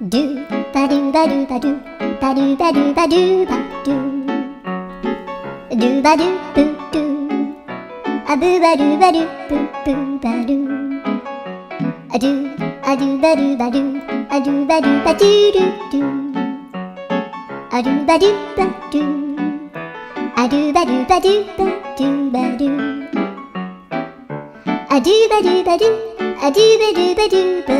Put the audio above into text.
ドゥバドゥバドゥバドゥバドゥバドゥバドゥバドゥドゥバドゥブドゥアブバドゥバドゥブブバドゥアドゥアドゥバドゥバドゥアドゥバドゥバドゥドゥドゥアドゥバドゥバドゥアドゥバドゥバドゥバドゥバドゥアドゥバドゥバドゥアドゥバドゥバドゥバ